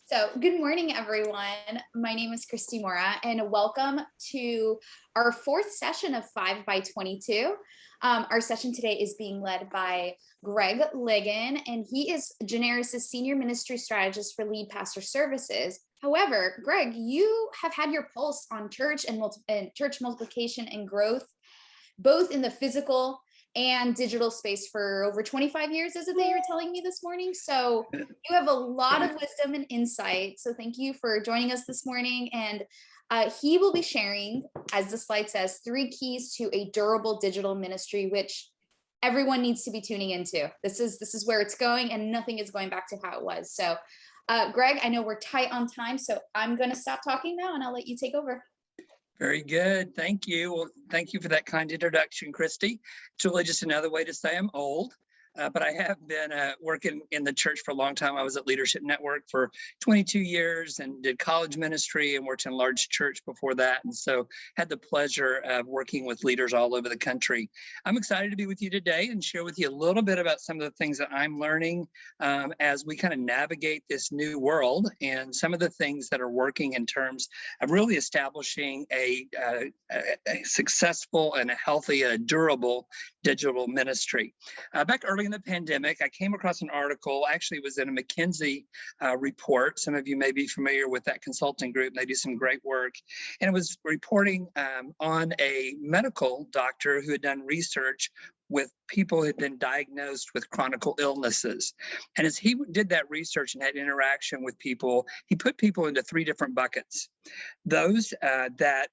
So, good morning, everyone. My name is Christy Mora, and welcome to our fourth session of 5 by 22. Our session today is being led by Greg Ligon, and he is Generis' Senior Ministry Strategist for Lead Pastor Services. However, Greg, you have had your pulse on church and church multiplication and growth, both in the physical and digital space for over 25 years, is it that you're telling me this morning? So you have a lot of wisdom and insight. So thank you for joining us this morning. And he will be sharing, as the slide says, 3 keys to a durable digital ministry, which everyone needs to be tuning into. This is where it's going, and nothing is going back to how it was. So Greg, I know we're tight on time, so I'm going to stop talking now and I'll let you take over. Very good. Thank you. Well, thank you for that kind introduction, Christy. It's really just another way to say I'm old, but I have been working in the church for a long time. I was at Leadership Network for 22 years and did college ministry and worked in a large church before that. And so had the pleasure of working with leaders all over the country. I'm excited to be with you today and share with you a little bit about some of the things that I'm learning as we kind of navigate this new world and some of the things that are working in terms of really establishing a successful and a healthy, durable digital ministry. Back early in the pandemic, I came across an article, actually it was in a McKinsey report. Some of you may be familiar with that consulting group. They do some great work. And it was reporting on a medical doctor who had done research with people who had been diagnosed with chronic illnesses. And as he did that research and had interaction with people, he put people into 3 different buckets. Those that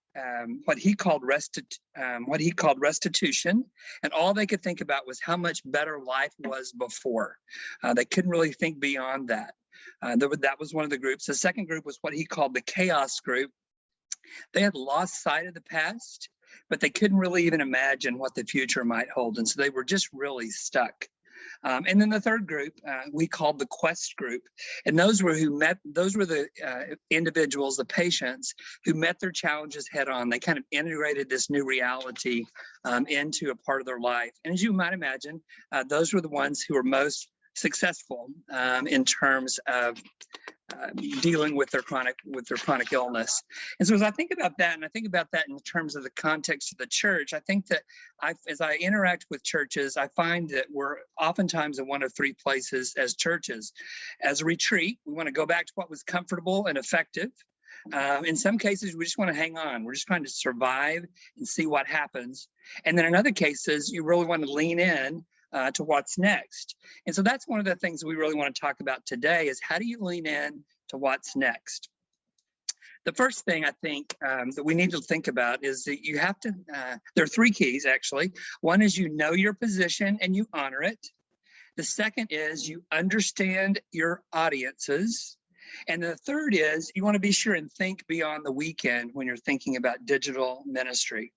what he called restitution, and all they could think about was how much better life was before. They couldn't really think beyond that. That was one of the groups. The second group was what he called the chaos group. They had lost sight of the past, but they couldn't really even imagine what the future might hold. And so they were just really stuck. And then the third group we called the quest group. And those were the individuals, the patients who met their challenges head on. They kind of integrated this new reality into a part of their life. And as you might imagine, those were the ones who were most successful in terms of dealing with their chronic illness. And so as I think about that, and I think about that in terms of the context of the church, I think that as I interact with churches, I find that we're oftentimes in one of 3 places as churches. As a retreat, we want to go back to what was comfortable and effective. In some cases, we just want to hang on. We're just trying to survive and see what happens. And then in other cases, you really want to lean in to what's next. And so that's one of the things we really want to talk about today is how do you lean in to what's next? The first thing I think that we need to think about is that you have to, there are 3 keys actually. One is you know your position and you honor it. The second is you understand your audiences. And the third is you want to be sure and think beyond the weekend when you're thinking about digital ministry.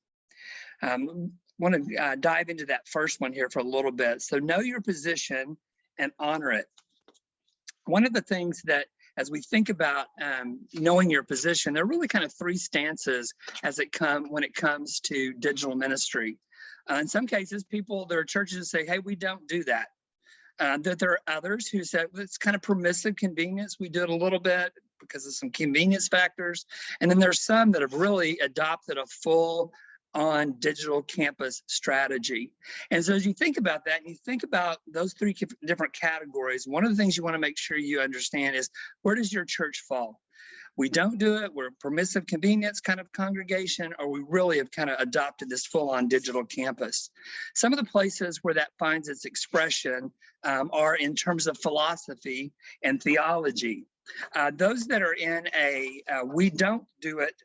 Want to dive into that first one here for a little bit. So know your position and honor it. One of the things that as we think about knowing your position, there are really kind of 3 stances when it comes to digital ministry. In some cases, there are churches that say, hey, we don't do that. That there are others who said, well, it's kind of permissive convenience. We do it a little bit because of some convenience factors. And then there's some that have really adopted a full on digital campus strategy. And so as you think about that, and you think about those 3 different categories, one of the things you want to make sure you understand is, where does your church fall? We don't do it, we're a permissive convenience kind of congregation, or we really have kind of adopted this full-on digital campus. Some of the places where that finds its expression are in terms of philosophy and theology. Those that are in we don't do it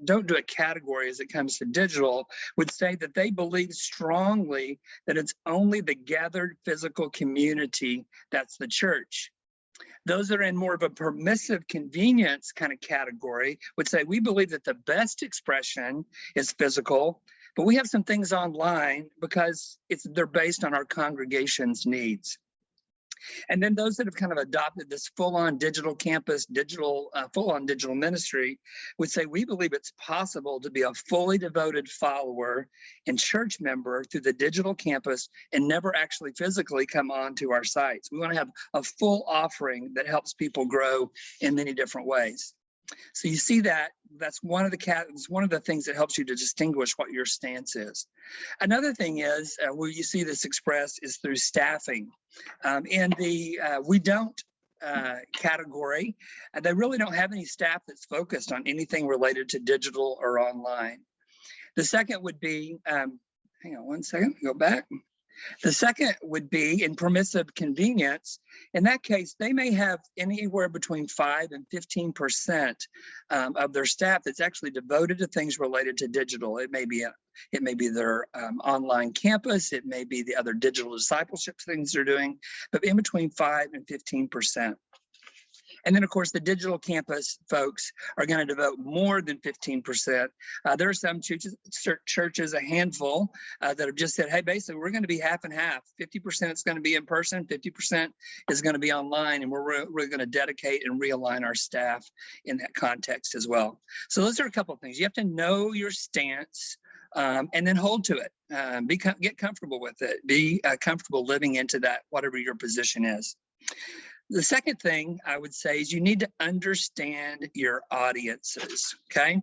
don't do it category as it comes to digital would say that they believe strongly that it's only the gathered physical community that's the church. Those that are in more of a permissive convenience kind of category would say we believe that the best expression is physical, but we have some things online because they're based on our congregation's needs. And then those that have kind of adopted this full-on digital campus, full-on digital ministry would say, we believe it's possible to be a fully devoted follower and church member through the digital campus and never actually physically come on to our sites. We want to have a full offering that helps people grow in many different ways. So you see that's one of the things that helps you to distinguish what your stance is. Another thing is where you see this expressed is through staffing. In the we don't category, they really don't have any staff that's focused on anything related to digital or online. The second would be, hang on one second, go back. The second would be in permissive convenience. In that case, they may have anywhere between 5 and 15% of their staff that's actually devoted to things related to digital. It may be their online campus, it may be the other digital discipleship things they're doing, but in between 5 and 15%. And then, of course, the digital campus folks are going to devote more than 15%. There are some churches, a handful, that have just said, hey, basically, we're going to be half and half. 50% is going to be in person, 50% is going to be online, and we're going to dedicate and realign our staff in that context as well. So those are a couple of things. You have to know your stance. And then hold to it. Get comfortable with it. Be comfortable living into that, whatever your position is. The second thing I would say is you need to understand your audiences, okay?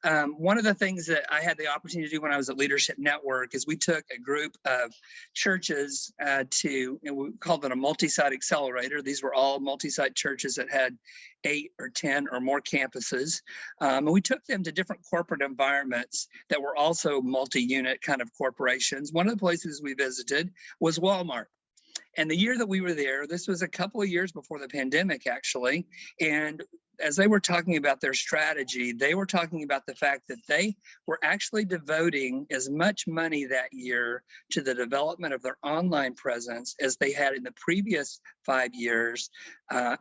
One of the things that I had the opportunity to do when I was at Leadership Network is we took a group of churches we called it a multi-site accelerator. These were all multi-site churches that had 8 or 10 or more campuses. And we took them to different corporate environments that were also multi-unit kind of corporations. One of the places we visited was Walmart. And the year that we were there, this was a couple of years before the pandemic, actually. And as they were talking about their strategy, they were talking about the fact that they were actually devoting as much money that year to the development of their online presence as they had in the previous 5 years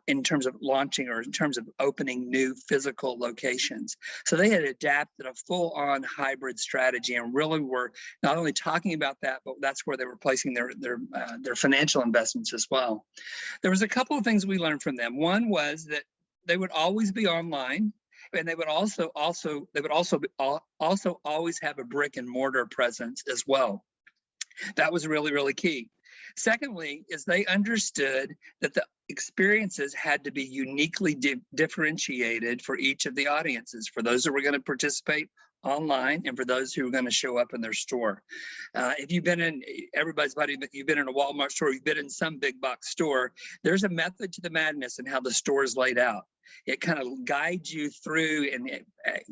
in terms of launching or in terms of opening new physical locations. So they had adapted a full-on hybrid strategy and really were not only talking about that, but that's where they were placing their financial investments as well. There was a couple of things we learned from them. One was that they would always be online, and they would also always have a brick and mortar presence as well. That was really, really key. Secondly, is they understood that the experiences had to be uniquely differentiated for each of the audiences, for those that were going to participate online and for those who are going to show up in their store. If you've been in everybody's buddy, but you've been in a Walmart store, you've been in some big box store, there's a method to the madness in how the store is laid out. It kind of guides you through and it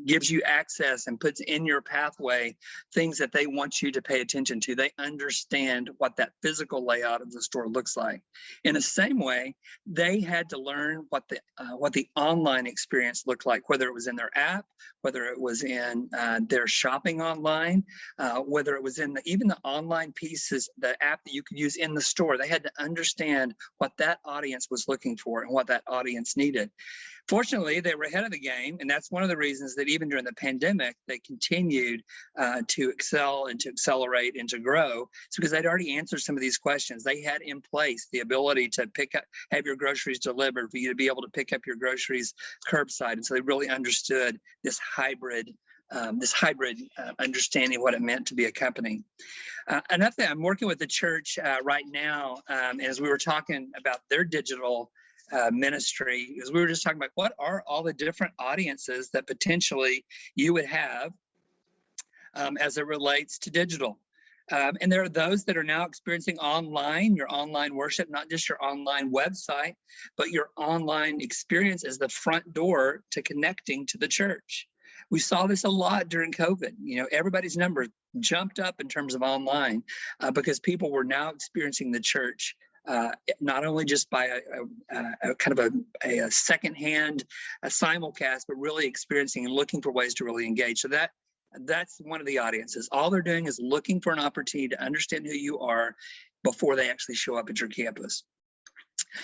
gives you access and puts in your pathway things that they want you to pay attention to. They understand what that physical layout of the store looks like. In the same way, they had to learn what the online experience looked like, whether it was in their app, whether it was in their shopping online, whether it was in even the online pieces, the app that you could use in the store. They had to understand what that audience was looking for and what that audience needed. Fortunately, they were ahead of the game, and that's one of the reasons that even during the pandemic, they continued to excel and to accelerate and to grow. It's because they'd already answered some of these questions. They had in place the ability to have your groceries delivered, for you to be able to pick up your groceries curbside. And so they really understood this hybrid understanding of what it meant to be a company. Another thing, I'm working with the church right now, as we were talking about their digital ministry, is we were just talking about what are all the different audiences that potentially you would have as it relates to digital. And there are those that are now experiencing your online worship, not just your online website, but your online experience as the front door to connecting to the church. We saw this a lot during COVID. Everybody's numbers jumped up in terms of online because people were now experiencing the church not only just by a kind of a secondhand simulcast, but really experiencing and looking for ways to really engage. So that's one of the audiences. All they're doing is looking for an opportunity to understand who you are before they actually show up at your campus.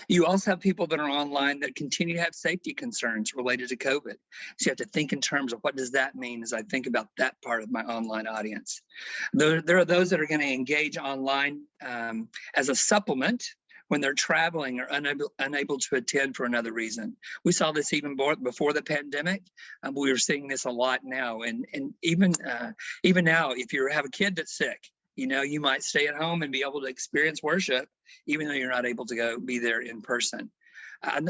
You also have people that are online that continue to have safety concerns related to COVID. So you have to think in terms of what does that mean as I think about that part of my online audience. There are those that are going to engage online as a supplement, when they're traveling or unable to attend for another reason. We saw this even before the pandemic. We were seeing this a lot now. And even now, if you have a kid that's sick, you might stay at home and be able to experience worship, even though you're not able to be there in person.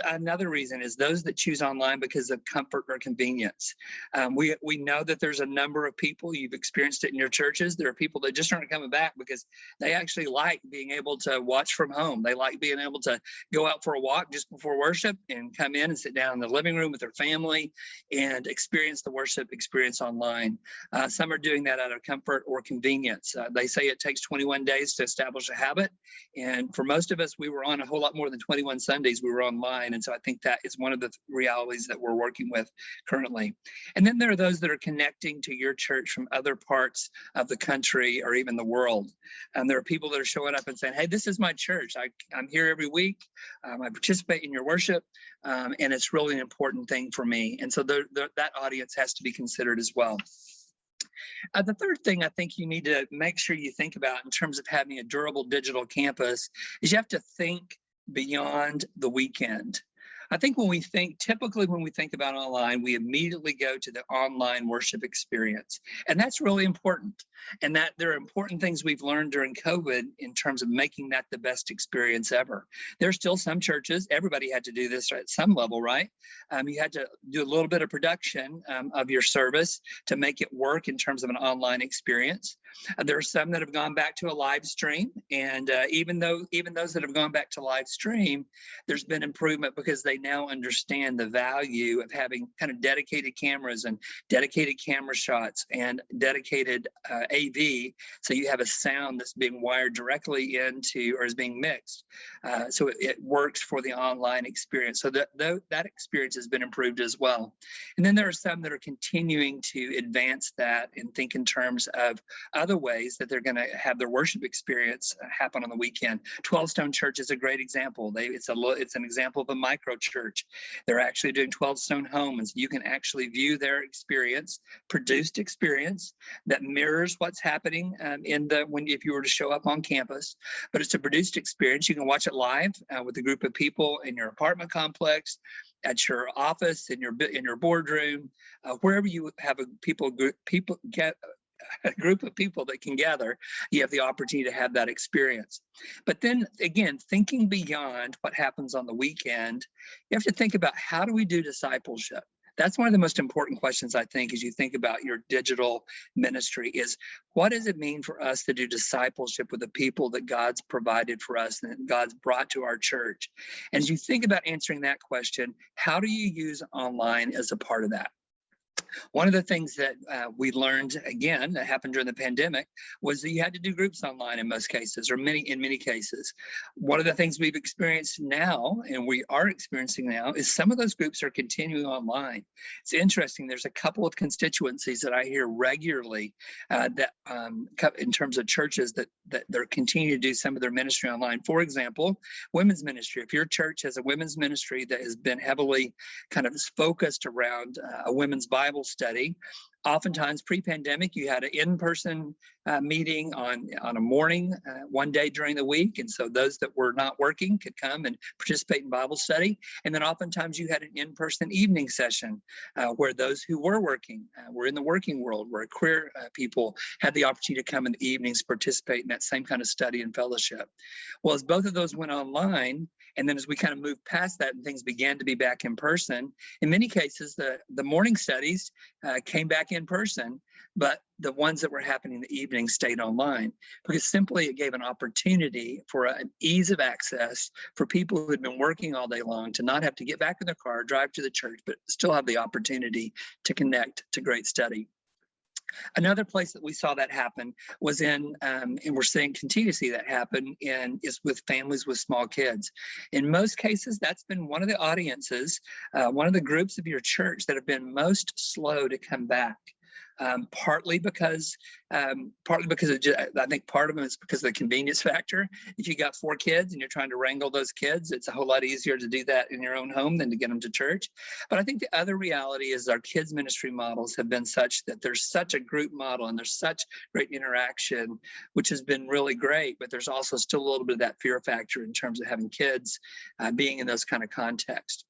Another reason is those that choose online because of comfort or convenience. We know that there's a number of people, you've experienced it in your churches. There are people that just aren't coming back because they actually like being able to watch from home. They like being able to go out for a walk just before worship and come in and sit down in the living room with their family and experience the worship experience online. Some are doing that out of comfort or convenience. They say it takes 21 days to establish a habit. And for most of us, we were on a whole lot more than 21 Sundays. We were online. And so I think that is one of the realities that we're working with currently. And then there are those that are connecting to your church from other parts of the country or even the world. And there are people that are showing up and saying, hey, this is my church. I'm here every week. I participate in your worship. And it's really an important thing for me. And so that audience has to be considered as well. The third thing I think you need to make sure you think about in terms of having a durable digital campus is you have to think beyond the weekend. I think typically when we think about online, we immediately go to the online worship experience. And that's really important. And that there are important things we've learned during COVID in terms of making that the best experience ever. There's still some churches, everybody had to do this at some level, right? You had to do a little bit of production of your service to make it work in terms of an online experience. There are some that have gone back to a live stream. And even those that have gone back to live stream, there's been improvement because they now understand the value of having kind of dedicated cameras and dedicated camera shots and dedicated AV. So you have a sound that's being wired directly into or is being mixed. So it works for the online experience. So that experience has been improved as well. And then there are some that are continuing to advance that and think in terms of other ways that they're going to have their worship experience happen on the weekend. 12 Stone Church is a great example. It's an example of a micro church. They're actually doing 12 Stone Homes. You can actually view their experience, produced experience that mirrors what's happening if you were to show up on campus. But it's a produced experience. You can watch it live with a group of people in your apartment complex, at your office, in your boardroom, wherever you have a group of people that can gather, you have the opportunity to have that experience. But then again, thinking beyond what happens on the weekend, you have to think about, how do we do discipleship? That's one of the most important questions, I think, as you think about your digital ministry is, what does it mean for us to do discipleship with the people that God's provided for us and that God's brought to our church? And as you think about answering that question, how do you use online as a part of that? One of the things that we learned, again, that happened during the pandemic was that you had to do groups online in most cases, or in many cases. One of the things we've experienced now, and we are experiencing now, is some of those groups are continuing online. It's interesting. There's a couple of constituencies that I hear regularly in terms of churches that they're continuing to do some of their ministry online. For example, women's ministry. If your church has a women's ministry that has been heavily kind of focused around a women's Bible study, oftentimes pre-pandemic, you had an in-person meeting on a morning, one day during the week. And so those that were not working could come and participate in Bible study. And then oftentimes you had an in-person evening session where those who were working, were in the working world, where queer people had the opportunity to come in the evenings, participate in that same kind of study and fellowship. Well, as both of those went online, and then as we kind of moved past that and things began to be back in person, in many cases, the morning studies came back in person, but the ones that were happening in the evening stayed online, because simply it gave an opportunity for an ease of access for people who had been working all day long to not have to get back in their car, drive to the church, but still have the opportunity to connect to great study. Another place that we saw that happen was and we're continue to see that happen is with families with small kids. In most cases, that's been one of the audiences, one of the groups of your church that have been most slow to come back. partly because I think part of them is because of the convenience factor. If you got 4 kids and you're trying to wrangle those kids, it's a whole lot easier to do that in your own home than to get them to church. But I think the other reality is our kids ministry models have been such that there's such a group model and there's such great interaction, which has been really great. But there's also still a little bit of that fear factor in terms of having kids being in those kind of contexts.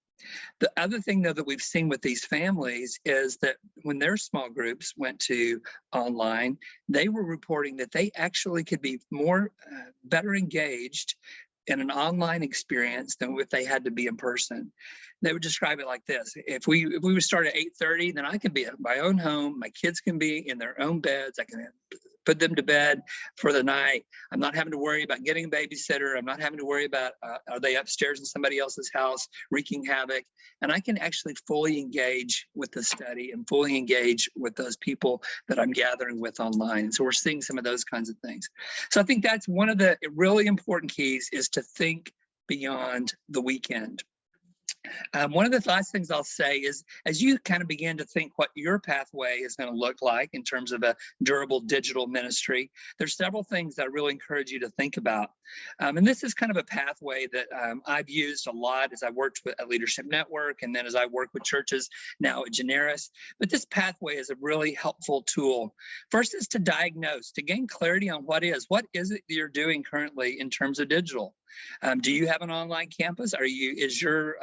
The other thing, though, that we've seen with these families is that when their small groups went to online, they were reporting that they actually could be better engaged in an online experience than if they had to be in person. They would describe it like this: if we would start at 8:30, then I can be at my own home. My kids can be in their own beds. I can put them to bed for the night. I'm not having to worry about getting a babysitter. I'm not having to worry about are they upstairs in somebody else's house wreaking havoc. And I can actually fully engage with the study and fully engage with those people that I'm gathering with online. And so we're seeing some of those kinds of things. So I think that's one of the really important keys, is to think beyond the weekend. One of the last things I'll say is, as you kind of begin to think what your pathway is going to look like in terms of a durable digital ministry, there's several things that I really encourage you to think about. And this is kind of a pathway that I've used a lot as I worked at Leadership Network, and then as I work with churches now at Generis. But this pathway is a really helpful tool. First is to diagnose, to gain clarity on what is it you're doing currently in terms of digital. Do you have an online campus? Is your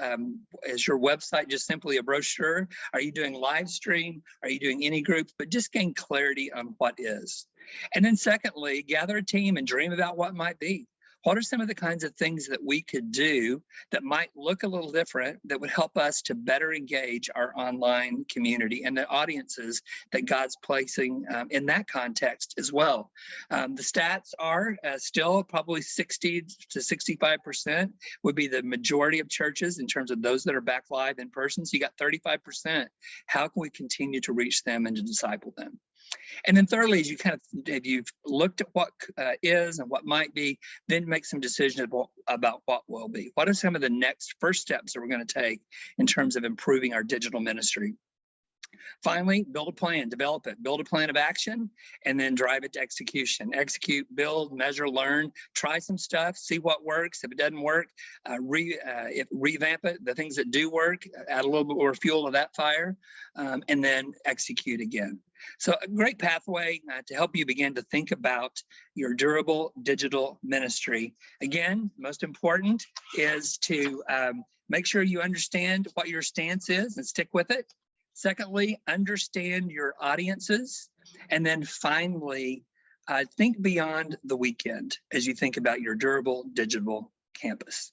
website just simply a brochure? Are you doing live stream? Are you doing any groups? But just gain clarity on what is. And then secondly, gather a team and dream about what might be. What are some of the kinds of things that we could do that might look a little different, that would help us to better engage our online community and the audiences that God's placing in that context as well? The stats are still probably 60 to 65% would be the majority of churches in terms of those that are back live in person. So you got 35%. How can we continue to reach them and to disciple them? And then thirdly, as if you've looked at what is and what might be, then make some decisions about what will be. What are some of the next first steps that we're going to take in terms of improving our digital ministry? Finally, build a plan, develop it, build a plan of action, and then drive it to execution. Execute, build, measure, learn, try some stuff, see what works. If it doesn't work, revamp it. The things that do work, add a little bit more fuel to that fire, and then execute again. So a great pathway to help you begin to think about your durable digital ministry. Again, most important is to make sure you understand what your stance is and stick with it. Secondly, understand your audiences. And then finally, think beyond the weekend as you think about your durable digital campus.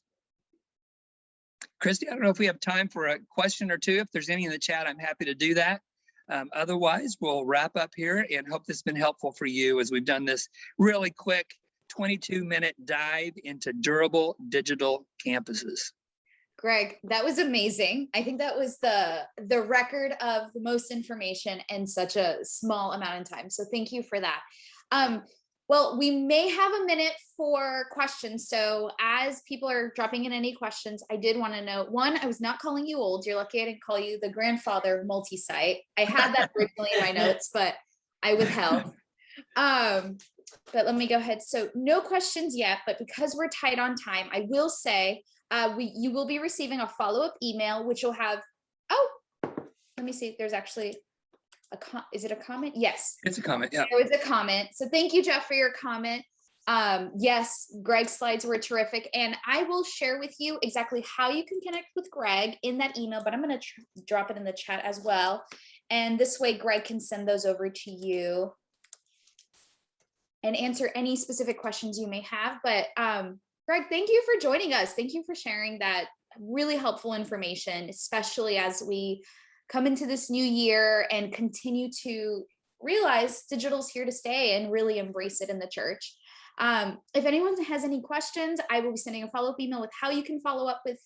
Christy, I don't know if we have time for a question or two. If there's any in the chat, I'm happy to do that. Otherwise, we'll wrap up here and hope this has been helpful for you as we've done this really quick 22-minute dive into durable digital campuses. Greg, that was amazing. I think that was the record of the most information in such a small amount of time. So thank you for that. Well, we may have a minute for questions. So as people are dropping in any questions, I did want to know, one, I was not calling you old. You're lucky I didn't call you the grandfather of multi-site. I had that originally in my notes, but I withheld. But let me go ahead. So no questions yet, but because we're tight on time, I will say you will be receiving a follow-up email, which will have, let me see, there's actually is it a comment? Yes. It's a comment, yeah. There was a comment. So thank you, Jeff, for your comment. Yes, Greg's slides were terrific. And I will share with you exactly how you can connect with Greg in that email, but I'm going to drop it in the chat as well. And this way, Greg can send those over to you and answer any specific questions you may have. But Greg, thank you for joining us. Thank you for sharing that really helpful information, especially as we come into this new year and continue to realize digital's here to stay and really embrace it in the church. If anyone has any questions, I will be sending a follow-up email with how you can follow up with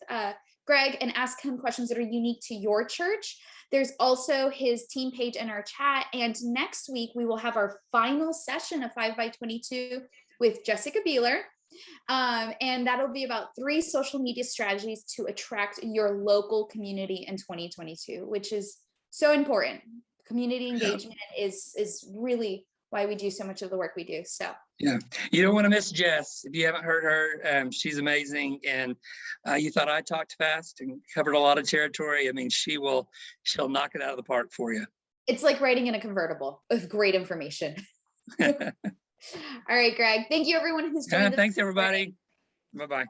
Greg and ask him questions that are unique to your church. There's also his team page in our chat. And next week, we will have our final session of 5x22 with Jessica Beeler. And that'll be about 3 social media strategies to attract your local community in 2022, which is so important community engagement is really why we do so much of the work we do. So yeah, you don't want to miss Jess. If you haven't heard her, she's amazing. And you thought I talked fast and covered a lot of territory. I mean, she'll knock it out of the park for you. It's like riding in a convertible with great information. All right, Greg. Thank you, everyone who's joined us. Thanks, everybody. Bye-bye.